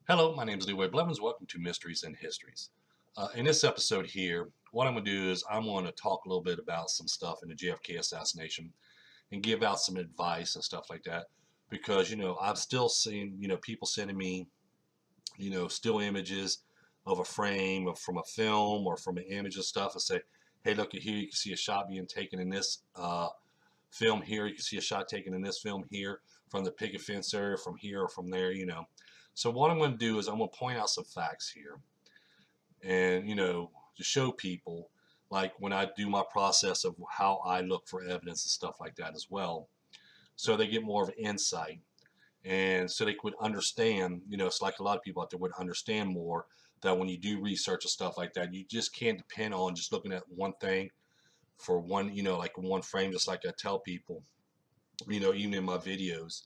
Hello, my name is Leroy Blevins. Welcome to Mysteries and Histories. In this episode here, what I'm going to do is I'm going to talk a little bit about some stuff in the JFK assassination and give out some advice and stuff like that. Because, I've still seen, people sending me, still images of a frame or from a film or from an image and stuff and say, hey, look at here, you can see a shot being taken in this film here. You can see a shot taken in this film here from the picket fence area, from here or from there. So what I'm going to do is I'm going to point out some facts here and, to show people like when I do my process of how I look for evidence and stuff like that as well. So they get more of an insight and so they would understand, it's like a lot of people out there would understand more that when you do research and stuff like that, you just can't depend on just looking at one thing for one, like one frame, just like I tell people, even in my videos,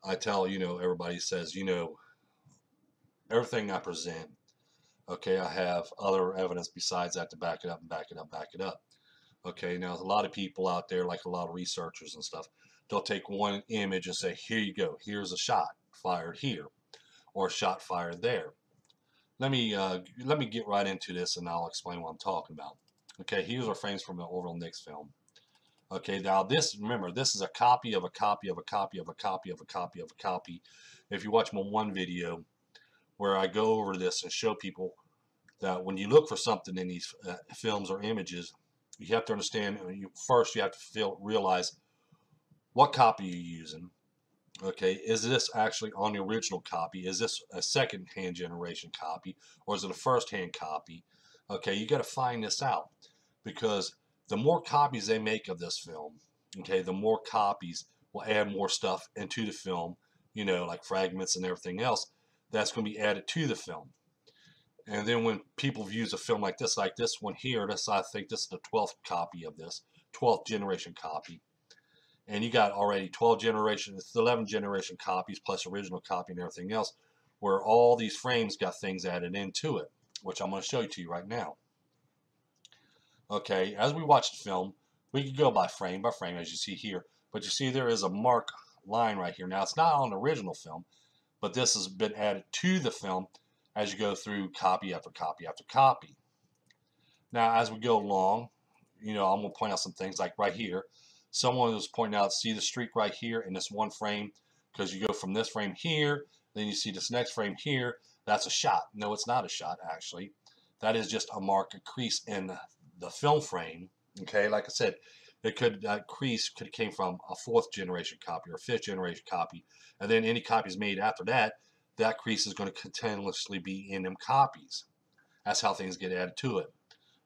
I tell, everybody says, everything I present, okay, I have other evidence besides that to back it up and back it up, back it up. Okay, now a lot of people out there, like a lot of researchers and stuff, they'll take one image and say, here you go, here's a shot fired here, or a shot fired there. Let me get right into this and I'll explain what I'm talking about. Okay, here's our frames from the Orville Nix film. Okay, now this, remember, this is a copy of a copy of a copy of a copy of a copy of a copy. If you watch my one video where I go over this and show people that when you look for something in these films or images, you have to understand, first you have to realize what copy you're using. Okay, is this actually on the original copy? Is this a second-hand generation copy? Or is it a first-hand copy? Okay, you got to find this out because the more copies they make of this film, okay, the more copies will add more stuff into the film, like fragments and everything else that's going to be added to the film. And then when people views a film like this one here, I think this is the 12th copy of this, 12th generation copy. And you got already 12 generation, it's 11 generation copies plus original copy and everything else, where all these frames got things added into it, which I'm going to show you to you right now. Okay, as we watch the film, we could go by frame, as you see here. But you see there is a mark line right here. Now, it's not on the original film, but this has been added to the film as you go through copy after copy after copy. Now, as we go along, I'm going to point out some things like right here. Someone was pointing out, see the streak right here in this one frame, because you go from this frame here, then you see this next frame here. That's a shot. No, it's not a shot, actually. That is just a mark, a crease in the film frame. Okay, like I said, it could that crease could have came from a 4th generation copy or a 5th generation copy, and then any copies made after that, that crease is going to continuously be in them copies. That's how things get added to it.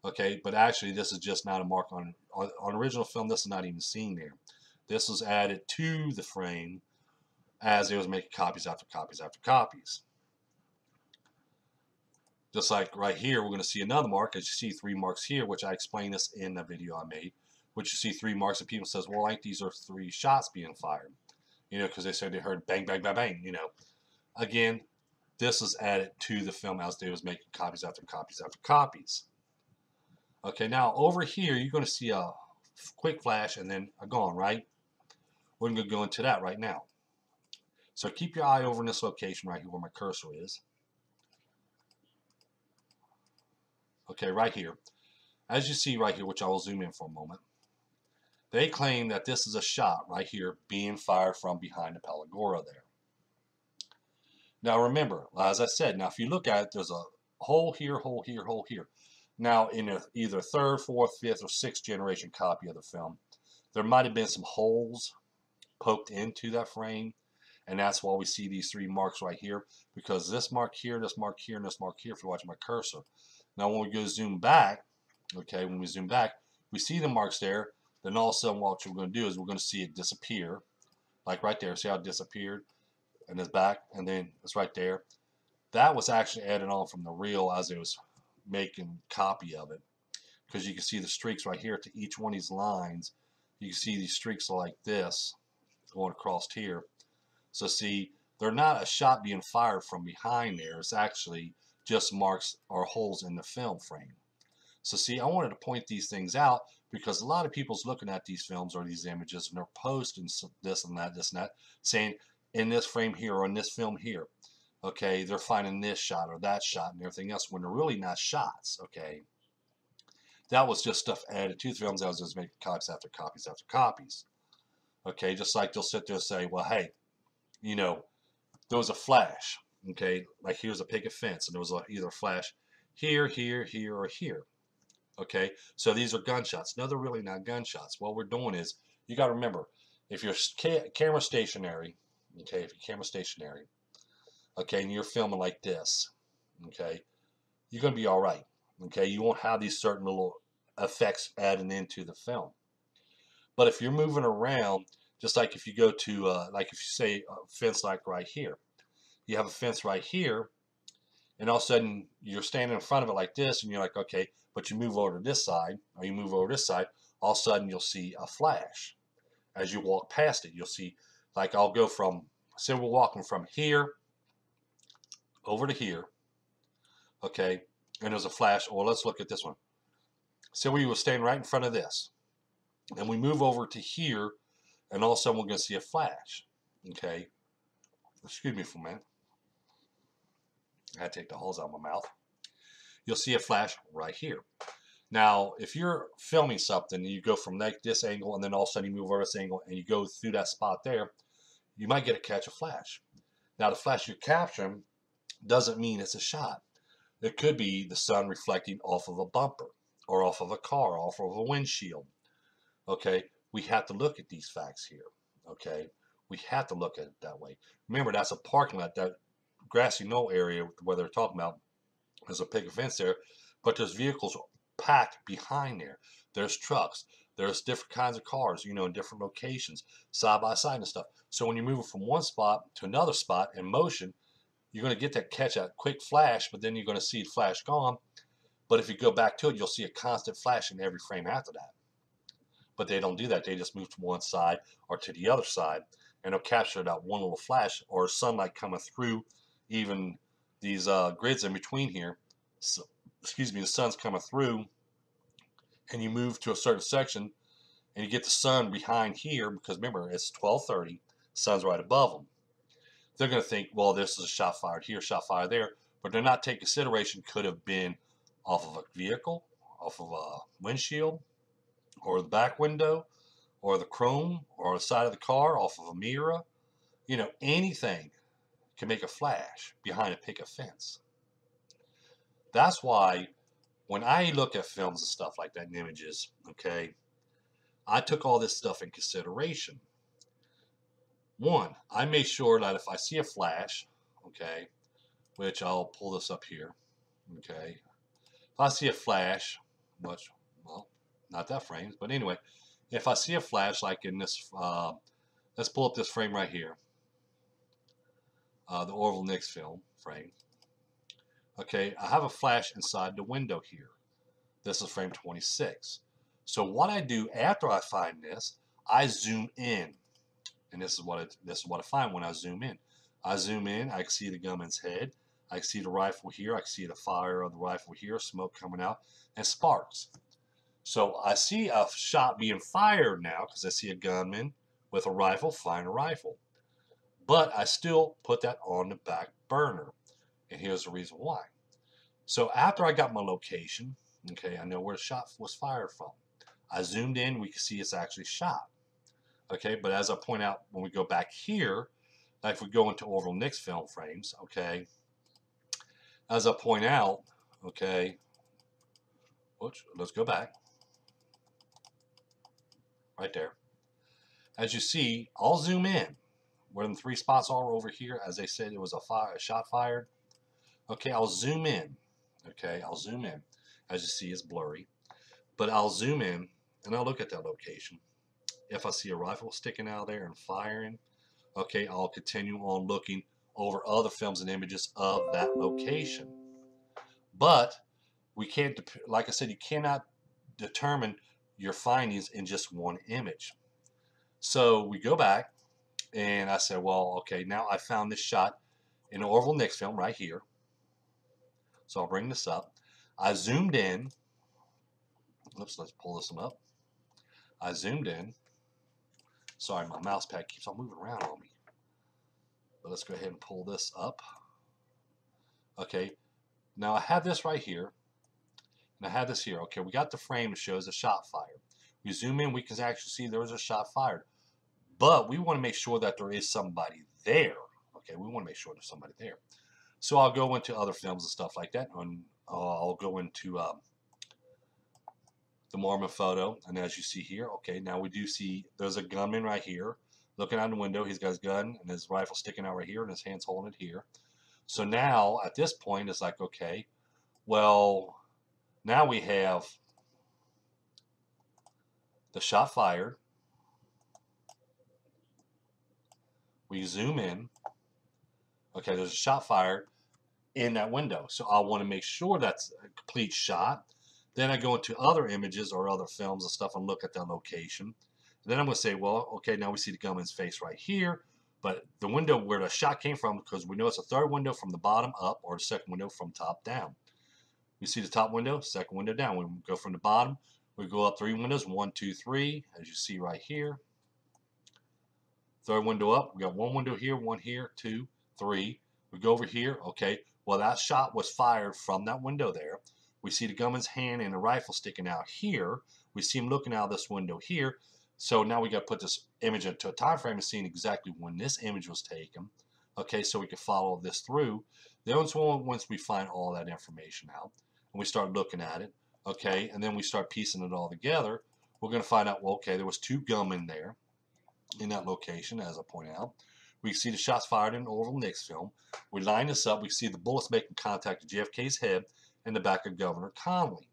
Okay, but actually this is just not a mark on original film. This is not even seen there. This was added to the frame as it was making copies after copies after copies. Just like right here, we're going to see another mark. As you see 3 marks here, which I explained this in the video I made, which you see 3 marks and people says, well, I think these are 3 shots being fired. Because they said they heard bang, bang, bang, bang, Again, this was added to the film as they was making copies after copies after copies. Okay, now over here, you're going to see a quick flash and then a gone, right? We're going to go into that right now. So keep your eye over in this location right here where my cursor is. Okay, right here. As you see right here, which I will zoom in for a moment, they claim that this is a shot right here being fired from behind the Pelagora there. Now remember, as I said, now if you look at it, there's a hole here, hole here, hole here. Now in either 3rd, 4th, 5th, or 6th generation copy of the film, there might have been some holes poked into that frame, and that's why we see these 3 marks right here, because this mark here, this mark here, and this mark here, if you're watching my cursor. Now when we go zoom back, okay, when we zoom back, we see the marks there, then all of a sudden what we're going to do is we're going to see it disappear, like right there. See how it disappeared? And it's back, and then it's right there. That was actually added on from the reel as it was making copy of it, because you can see the streaks right here to each one of these lines. You can see these streaks like this going across here. So see, they're not a shot being fired from behind there. It's actually just marks or holes in the film frame. So see, I wanted to point these things out because a lot of people's looking at these films or these images and they're posting this and that, saying in this frame here or in this film here. Okay, they're finding this shot or that shot and everything else when they're really not shots. Okay, that was just stuff added to the films. That was just making copies after copies after copies. Okay, just like they'll sit there and say, well, hey, you know, there was a flash. Okay, like here's a picket fence, and there was either a flash here, here, here, or here. Okay, so these are gunshots. No, they're really not gunshots. What we're doing is, you got to remember, if your camera stationary, okay, if your camera stationary, okay, and you're filming like this, okay, you're going to be all right. Okay, you won't have these certain little effects added into the film. But if you're moving around, just like if you go to, like if you say a fence like right here, you have a fence right here, and all of a sudden you're standing in front of it like this, and you're like, okay, but you move over to this side, or you move over this side, all of a sudden you'll see a flash. As you walk past it, you'll see, like I'll go from, say we're walking from here over to here, okay, and there's a flash. Or let's look at this one. Say we were standing right in front of this, and we move over to here, and all of a sudden we're going to see a flash. Okay, excuse me for a minute. I had to take the holes out of my mouth. You'll see a flash right here. Now, if you're filming something, you go from like this angle, and then all of a sudden you move over this angle, and you go through that spot there, you might get to catch a flash. Now, the flash you're capturing doesn't mean it's a shot. It could be the sun reflecting off of a bumper, or off of a car, off of a windshield. Okay, we have to look at these facts here. Okay, we have to look at it that way. Remember, that's a parking lot, that grassy knoll area where they're talking about. There's a picket fence there, but there's vehicles packed behind there. There's trucks. There's different kinds of cars, you know, in different locations, side by side and stuff. So when you're moving from one spot to another spot in motion, you're going to get that catch that quick flash, but then you're going to see the flash gone. But if you go back to it, you'll see a constant flash in every frame after that. But they don't do that. They just move to one side or to the other side, and they'll capture that one little flash or sunlight coming through even these grids in between here. So, excuse me, the sun's coming through, and you move to a certain section, and you get the sun behind here, because remember, it's 12:30, sun's right above them. They're going to think, well, this is a shot fired here, shot fired there, but they're not taking consideration could have been off of a vehicle, off of a windshield, or the back window, or the chrome, or the side of the car, off of a mirror. You know, anything can make a flash behind a picket fence. That's why when I look at films and stuff like that and images, okay, I took all this stuff in consideration. One, I made sure that if I see a flash, okay, which I'll pull this up here, okay, if I see a flash, which, well, not that frame, but anyway, if I see a flash like in this, let's pull up this frame right here, the Orville Nix film frame. Okay, I have a flash inside the window here. This is frame 26. So what I do after I find this, I zoom in, and this is what I find when I zoom in. I zoom in, I can see the gunman's head, I can see the rifle here, I can see the fire of the rifle here, smoke coming out, and sparks. So I see a shot being fired now because I see a gunman with a rifle firing a rifle. But I still put that on the back burner. And here's the reason why. So after I got my location, okay, I know where the shot was fired from. I zoomed in, we can see it's actually shot. Okay, but as I point out, when we go back here, like if we go into Orville Nix film frames, okay, as I point out, okay, let's go back. Right there. As you see, I'll zoom in. Where the three spots are over here, as they said it was a shot fired. Okay, I'll zoom in. Okay, I'll zoom in. As you see, it's blurry. But I'll zoom in, and I'll look at that location. If I see a rifle sticking out there and firing, okay, I'll continue on looking over other films and images of that location. But we can't, like I said, you cannot determine your findings in just one image. So we go back, and I said, well, okay, now I found this shot in an Orville Nix film right here. So I'll bring this up. I zoomed in. Oops, let's pull this one up. I zoomed in. Sorry, my mouse pad keeps on moving around on me. But let's go ahead and pull this up. Okay, now I have this right here, and I have this here. Okay, we got the frame that shows a shot fired. We zoom in, we can actually see there was a shot fired. But we want to make sure that there is somebody there. Okay, we want to make sure there's somebody there. So I'll go into other films and stuff like that. And I'll go into the Mormon photo. And as you see here, okay, now we do see there's a gunman right here looking out the window. He's got his gun and his rifle sticking out right here, and his hand's holding it here. So now at this point, it's like, okay, well, now we have the shot fired. We zoom in. Okay, there's a shot fired in that window. So I want to make sure that's a complete shot. Then I go into other images or other films and stuff and look at that location. And then I'm going to say, well, okay, now we see the gunman's face right here. But the window where the shot came from, because we know it's a third window from the bottom up or the second window from top down. We see the top window, second window down. We go from the bottom. We go up 3 windows, 1, 2, 3, as you see right here. Third window up. We got 1 window here, 1 here, 2, 3. We go over here. Okay, well, that shot was fired from that window there. We see the gunman's hand and the rifle sticking out here. We see him looking out this window here. So now we got to put this image into a time frame and seeing exactly when this image was taken. Okay, so we can follow this through. Then once we find all that information out and we start looking at it, okay, and then we start piecing it all together, we're going to find out, well, okay, there was 2 gunmen there in that location, as I point out. We see the shots fired in Orville Nix film. We line this up. We see the bullets making contact with JFK's head and the back of Governor Connally.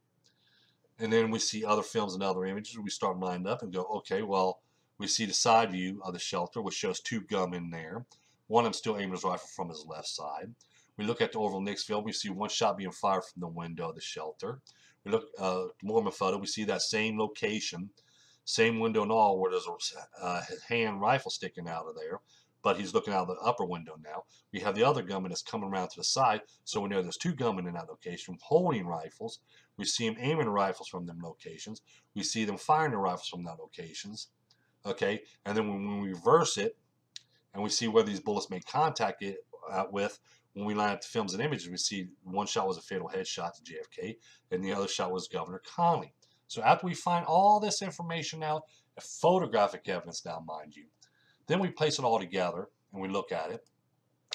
And then we see other films and other images. We start lining up and go, okay, well, we see the side view of the shelter, which shows 2 gunmen there. One of them still aiming his rifle from his left side. We look at the Orville Nix film. We see 1 shot being fired from the window of the shelter. We look at the Mormon photo. We see that same location, same window and all, where there's a hand rifle sticking out of there, but he's looking out of the upper window now. We have the other gunman that's coming around to the side, so we know there's 2 gunmen in that location holding rifles. We see him aiming rifles from them locations. We see them firing the rifles from that locations. Okay, and then when we reverse it, and we see where these bullets make contact with, when we line up the films and images, we see 1 shot was a fatal headshot to JFK, and the other shot was Governor Connally. So after we find all this information out, photographic evidence now, mind you, then we place it all together and we look at it.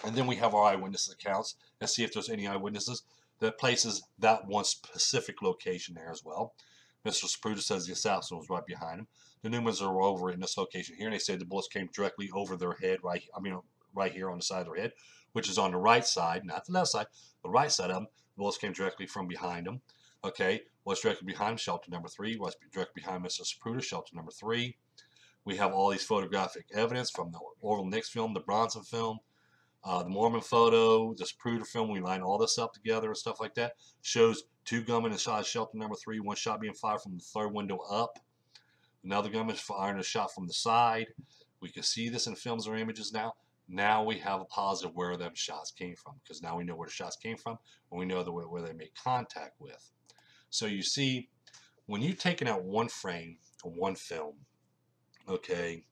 And then we have our eyewitness accounts and see if there's any eyewitnesses that places that one specific location there as well. Mr. Zapruder says the assassin was right behind him. The Newmans are over in this location here, and they say the bullets came directly over their head, right here on the side of their head, which is on the right side, not the left side, the right side of them. The bullets came directly from behind them. Okay, what's directly behind shelter number 3? What's directly behind Mr. Zapruder, shelter number 3? We have all these photographic evidence from the Orville Nix film, the Bronson film, the Mormon photo, the Zapruder film. We line all this up together and stuff like that. Shows 2 gunmen inside shelter number 3, 1 shot being fired from the 3rd window up. Another gunman firing a shot from the side. We can see this in films or images now. Now we have a positive where them shots came from, because now we know where the shots came from and we know where they made contact with. So you see, when you're taking out one frame or one film, okay,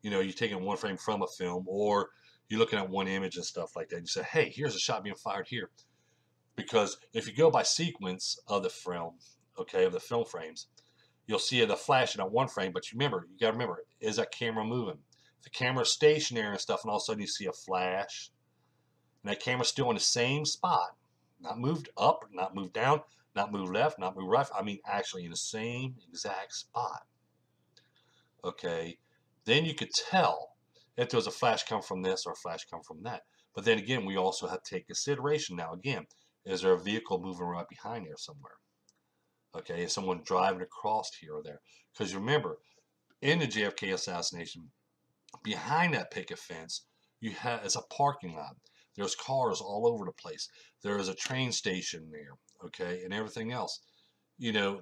you're taking one frame from a film, or you're looking at one image and stuff like that, and you say, hey, here's a shot being fired here. Because if you go by sequence of the film, okay, of the film frames, you'll see the flash in that one frame, but you got to remember, is that camera moving? If the camera's stationary and stuff, and all of a sudden you see a flash, and that camera's still in the same spot, not moved up, not moved down, not moved left, not moved right, I mean actually in the same exact spot, okay, then you could tell if there was a flash come from this or a flash come from that. But then again, we also have to take consideration now, again, is there a vehicle moving right behind here somewhere? Okay, is someone driving across here or there? Because remember, in the JFK assassination, behind that picket fence, it's a parking lot. There's cars all over the place. There is a train station there, okay, and everything else.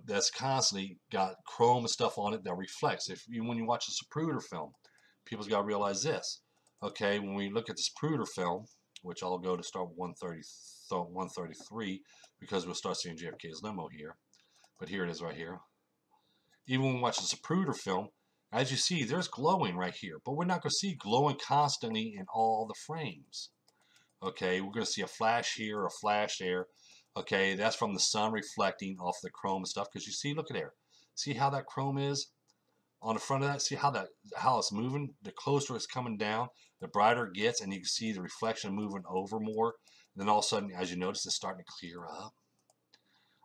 That's constantly got chrome and stuff on it that reflects. When you watch a Zapruder film, people's got to realize this. Okay, when we look at this Zapruder film, which I'll go to start 133, because we'll start seeing JFK's limo here. But here it is right here. Even when we watch the Zapruder film, as you see, there's glowing right here. But we're not going to see glowing constantly in all the frames. Okay, we're going to see a flash here, a flash there. Okay, that's from the sun reflecting off the chrome and stuff. Because you see, look at there. See how that chrome is on the front of that? See how it's moving? The closer it's coming down, the brighter it gets, and you can see the reflection moving over more. And then all of a sudden, as you notice, it's starting to clear up.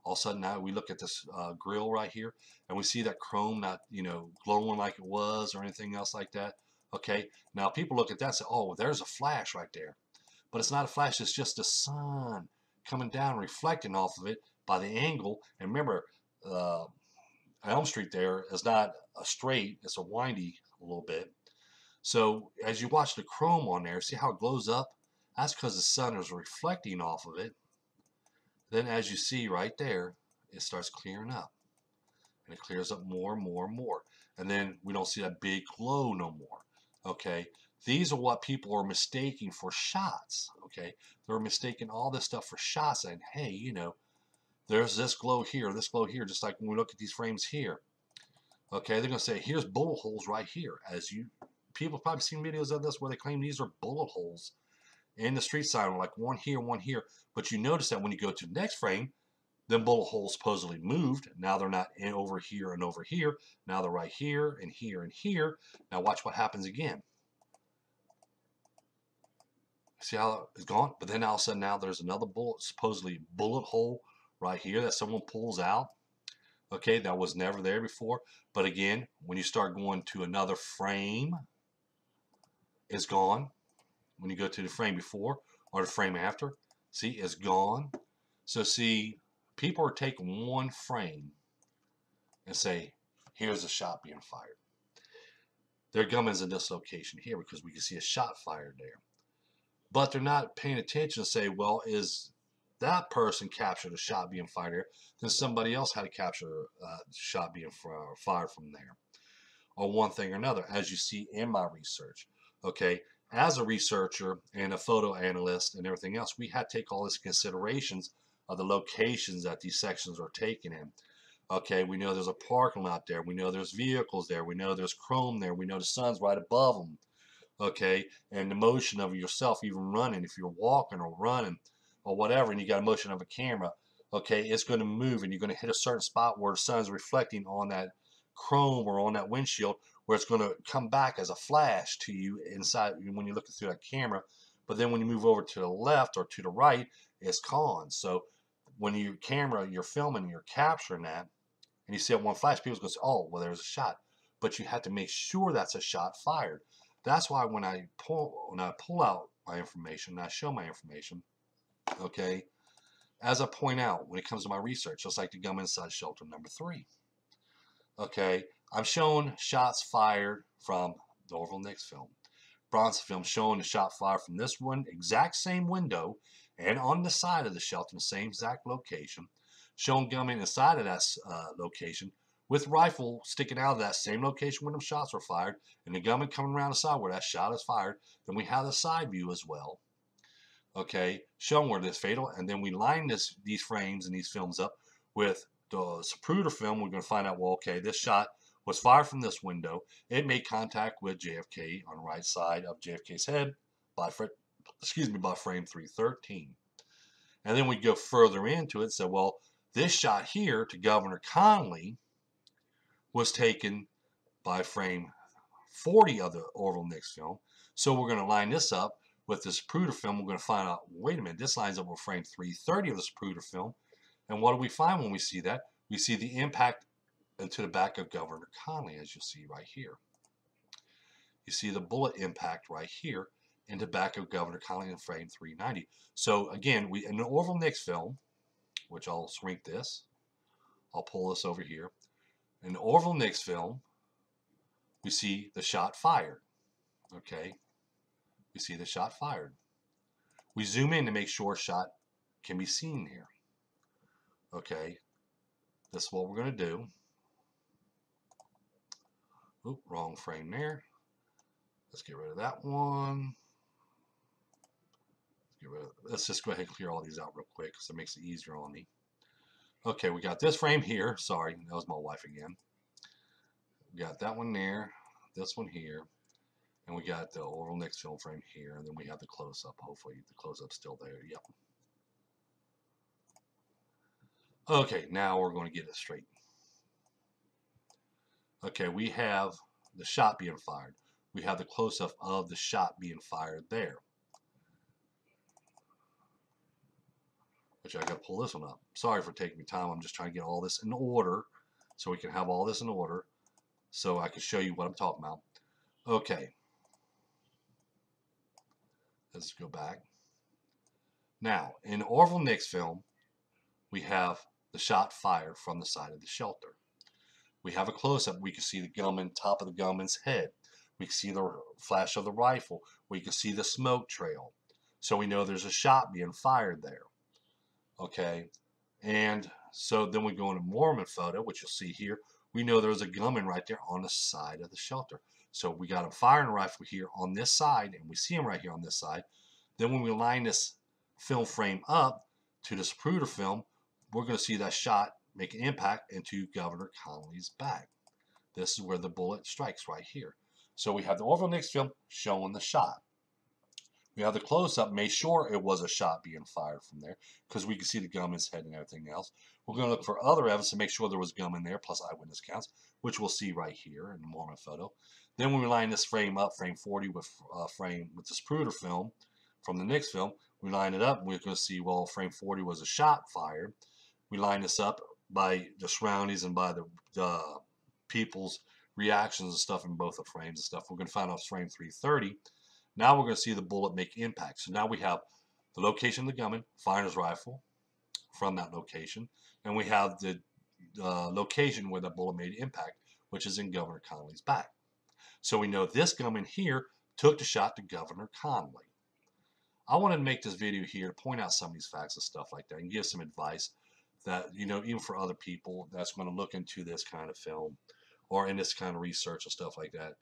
All of a sudden, now we look at this grill right here, and we see that chrome not, glowing like it was or anything else like that. Okay, now people look at that and say, oh, well, there's a flash right there. But it's not a flash, it's just the sun coming down, reflecting off of it by the angle. And remember, Elm Street there is not a straight, it's a windy a little bit. So as you watch the chrome on there, see how it glows up? That's because the sun is reflecting off of it. Then as you see right there, it starts clearing up. And it clears up more and more and more. And then we don't see that big glow no more. Okay, these are what people are mistaking for shots. Okay, they're mistaking all this stuff for shots, and hey, there's this glow here, just like when we look at these frames here. Okay, they're gonna say here's bullet holes right here. People have probably seen videos of this where they claim these are bullet holes in the street sign, like one here, one here. But you notice that when you go to the next frame, them bullet holes supposedly moved. Now they're not in over here and over here. Now they're right here and here and here. Now watch what happens again. See how it's gone? But then all of a sudden now there's another supposedly bullet hole right here that someone pulls out. Okay, that was never there before. But again, when you start going to another frame, it's gone. When you go to the frame before or the frame after, see, it's gone. So see, people are taking one frame and say, here's a shot being fired. Their gun is in this location here because we can see a shot fired there. But they're not paying attention to say, well, is that person captured a shot being fired here? Then somebody else had to capture a shot being fired from there. Or one thing or another, as you see in my research. Okay, as a researcher and a photo analyst and everything else, we had to take all these considerations of the locations that these sections are taken in. Okay, we know there's a parking lot there. We know there's vehicles there. We know there's chrome there. We know the sun's right above them. Okay, and the motion of yourself even running, if you're walking or running or whatever, and you got a motion of a camera, okay, it's going to move and you're going to hit a certain spot where the sun's reflecting on that chrome or on that windshield, where it's going to come back as a flash to you inside when you're looking through that camera. But then when you move over to the left or to the right, it's gone. So when you're filming, you're capturing that, and you see that one flash, people's going to say, oh, well, there's a shot. But you have to make sure that's a shot fired. That's why when I pull out my information, and I show my information, okay, as I point out when it comes to my research, just like the gunman inside shelter number 3, okay, I'm showing shots fired from the Orville Nix film, Bronson film, showing the shot fired from this one exact same window and on the side of the shelter, the same exact location, showing gunmen inside of that location with rifle sticking out of that same location where them shots were fired, and the gunman coming around the side where that shot is fired. Then we have the side view as well, okay, showing where this fatal, and then we line these frames and these films up with the Zapruder film. We're going to find out, well, okay, this shot was fired from this window. It made contact with JFK on the right side of JFK's head by frame 313. And then we go further into it and say, well, this shot here to Governor Connally was taken by frame 40 of the Orville Nix film. So we're going to line this up with this Zapruder film. We're going to find out, wait a minute, this lines up with frame 330 of the Zapruder film. And what do we find when we see that? We see the impact into the back of Governor Connally, as you'll see right here. You see the bullet impact right here in the back of Governor Connally in frame 390. So again, in the Orville Nix film, which I'll shrink this, I'll pull this over here. In the Orville Nix film, we see the shot fired. Okay, we see the shot fired. We zoom in to make sure a shot can be seen here. Okay, this is what we're going to do. Oop, wrong frame there. Let's get rid of that one. Let's just go ahead and clear all these out real quick because it makes it easier on me. Okay, we got this frame here. Sorry, that was my wife again. We got that one there, this one here, And we got the Orville Nix film frame here, and then we have the close-up. Hopefully the close-up's still there. Yep. Okay, now we're going to get it straight. Okay, we have the shot being fired. We have the close-up of the shot being fired there. Which I got to pull this one up. Sorry for taking me time. I'm just trying to get all this in order so we can have all this in order so I can show you what I'm talking about. Okay. Let's go back. Now, in Orville Nix film, we have the shot fired from the side of the shelter. We have a close-up. We can see the gunman, top of the gunman's head. We can see the flash of the rifle. We can see the smoke trail. So we know there's a shot being fired there. Okay. And so then we go into Mormon photo, which you'll see here. We know there's a gunman right there on the side of the shelter. So we got him firing a rifle here on this side, and we see him right here on this side. Then when we line this film frame up to the Zapruder film, we're going to see that shot make an impact into Governor Connolly's back. This is where the bullet strikes right here. So we have the Orville Nix film showing the shot. We have the close-up, made sure it was a shot being fired from there because we can see the gunman's head and everything else. We're going to look for other evidence to make sure there was gunman there, plus eyewitness accounts, which we'll see right here in the Mormon photo. Then when we line this frame up, frame 40 with the Zapruder film from the Nix film, we line it up and we're going to see, well, frame 40 was a shot fired. We line this up by the surroundings and by the people's reactions and stuff in both the frames and stuff. We're going to find out frame 330. Now we're going to see the bullet make impact. So now we have the location of the gunman firing his rifle from that location, and we have the location where the bullet made impact, which is in Governor Connolly's back. So we know this gunman here took the shot to Governor Connolly. I wanted to make this video here to point out some of these facts and stuff like that and give some advice that, you know, even for other people that's going to look into this kind of film or in this kind of research and stuff like that.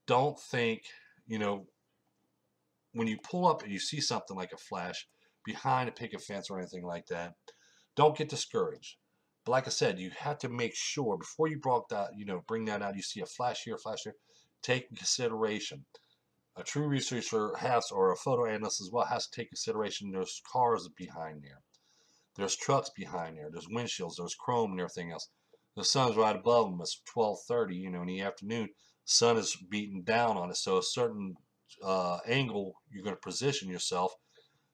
Don't think, you know, when you pull up and you see something like a flash behind a picket fence or anything like that, don't get discouraged. But like I said, you have to make sure before you brought that, you know, bring that out, you see a flash here, a flash there, take in consideration. A true researcher has, or a photo analyst as well, has to take consideration there's cars behind there. There's trucks behind there. There's windshields. There's chrome and everything else. The sun's right above them. It's 12:30, you know, in the afternoon. Sun is beating down on it. So a certain angle you're going to position yourself,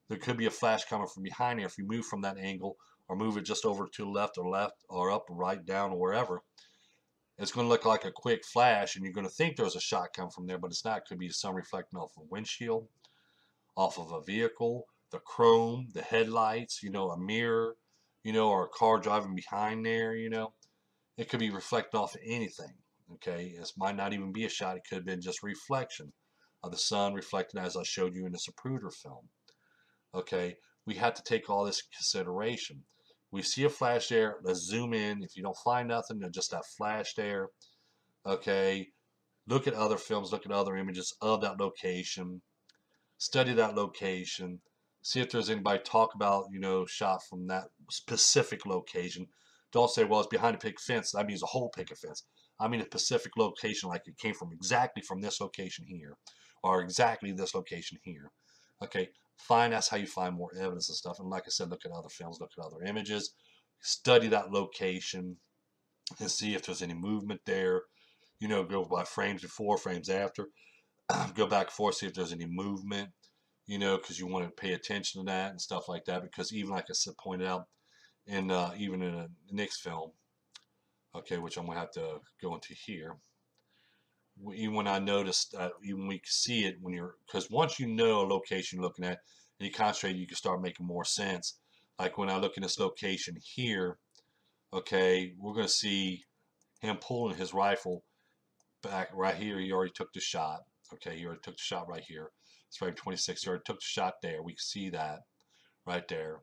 there could be a flash coming from behind there. If you move from that angle or move it just over to the left or up or right, down or wherever, it's going to look like a quick flash and you're going to think there's a shot coming from there, but it's not. It could be sun reflecting off a windshield, off of a vehicle, the chrome, the headlights, you know, a mirror, you know, or a car driving behind there, you know. It could be reflecting off of anything, okay? It might not even be a shot. It could have been just reflection of the sun reflected as I showed you in the Zapruder film. Okay, we have to take all this into consideration. We see a flash there. Let's zoom in. If you don't find nothing, just that flash there. Okay, look at other films. Look at other images of that location. Study that location. See if there's anybody talk about, you know, shot from that specific location. Don't say, well, it's behind a picket fence. That means a whole picket fence. I mean a specific location, like it came from exactly from this location here, or exactly this location here. Okay, fine. That's how you find more evidence and stuff. And like I said, look at other films, look at other images, study that location, and see if there's any movement there. You know, go by frames before, frames after. Go back and forth, see if there's any movement. You know, because you want to pay attention to that and stuff like that. Because even like I said, pointed out, in even in a Nix film, okay, which I'm gonna have to go into here. Even when I noticed that, even we can see it when you're, because once you know a location you're looking at and you concentrate, you can start making more sense. Like when I look at this location here, okay, we're gonna see him pulling his rifle back right here. He already took the shot. Okay, he already took the shot right here. It's frame 26. He already took the shot there. We can see that right there.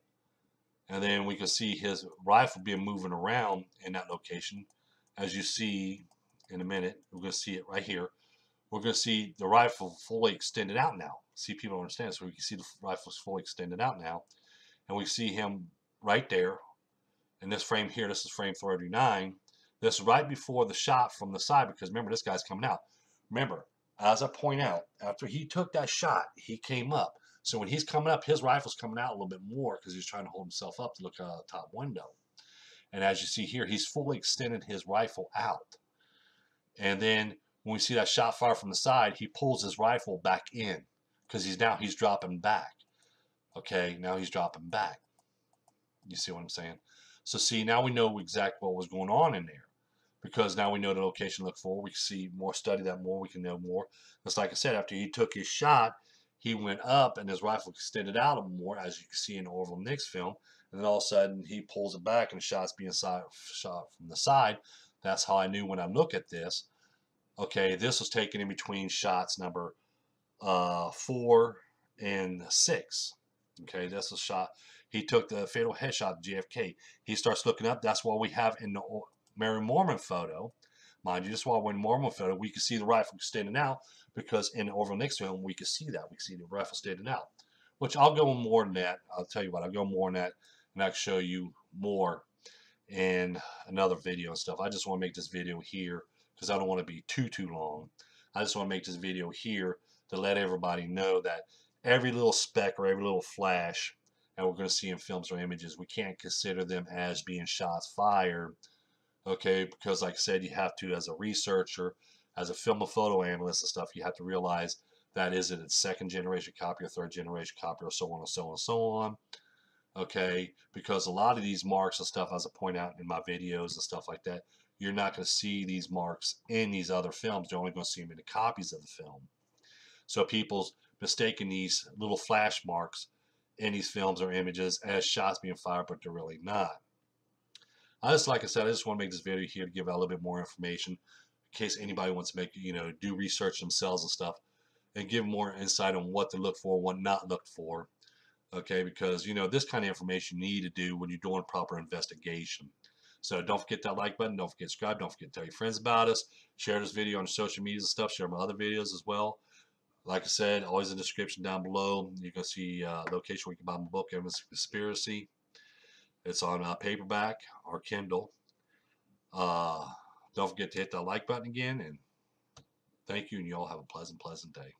And then we can see his rifle being moving around in that location. As you see in a minute, we're going to see it right here. We're going to see the rifle fully extended out now. See, people don't understand. So we can see the rifle's fully extended out now. And we see him right there in this frame here. This is frame 39. This is right before the shot from the side, because remember, this guy's coming out. Remember, As I point out, after he took that shot, he came up. So when he's coming up, his rifle's coming out a little bit more because he's trying to hold himself up to look out the top window. And as you see here, he's fully extended his rifle out. And then when we see that shot fire from the side, he pulls his rifle back in because he's dropping back. Okay, now he's dropping back. You see what I'm saying? So see, now we know exactly what was going on in there because now we know the location to look for. We can see more, study that more, we can know more. Just like I said, after he took his shot, he went up and his rifle extended out more, as you can see in the Orville Nix film. And then all of a sudden, he pulls it back and the shot's being shot from the side. That's how I knew when I look at this. Okay, this was taken in between shots number 4 and 6. Okay, that's a shot. He took the fatal headshot to JFK. He starts looking up. That's why we have in the Mary Mormon photo, mind you, just while we're in Mormon photo, we can see the rifle standing out because in the Orville Nix film, we can see that. We can see the rifle standing out, which I'll go more than that. I'll tell you what, I'll go more than that, and I'll show you more in another video and stuff. I just want to make this video here because I don't want to be too long. I just want to make this video here to let everybody know that every little speck or every little flash that we're going to see in films or images, we can't consider them as being shots fired. Okay, because like I said, you have to, as a researcher, as a film and photo analyst and stuff, you have to realize that is it a second generation copy or third generation copy or so on and so on and so on. Okay, because a lot of these marks and stuff, as I point out in my videos and stuff like that, you're not going to see these marks in these other films. You're only going to see them in the copies of the film. So people's mistaking these little flash marks in these films or images as shots being fired, but they're really not. Like I said, I just want to make this video here to give out a little bit more information in case anybody wants to make, do research themselves and stuff and give more insight on what to look for, what not look for. Okay, because, this kind of information you need to do when you're doing proper investigation. So don't forget that like button. Don't forget to subscribe. Don't forget to tell your friends about us. Share this video on social media and stuff. Share my other videos as well. Like I said, always in the description down below. You can see location where you can buy my book, Evidence of Conspiracy. It's on paperback or Kindle. Don't forget to hit that like button again. And thank you, and you all have a pleasant day.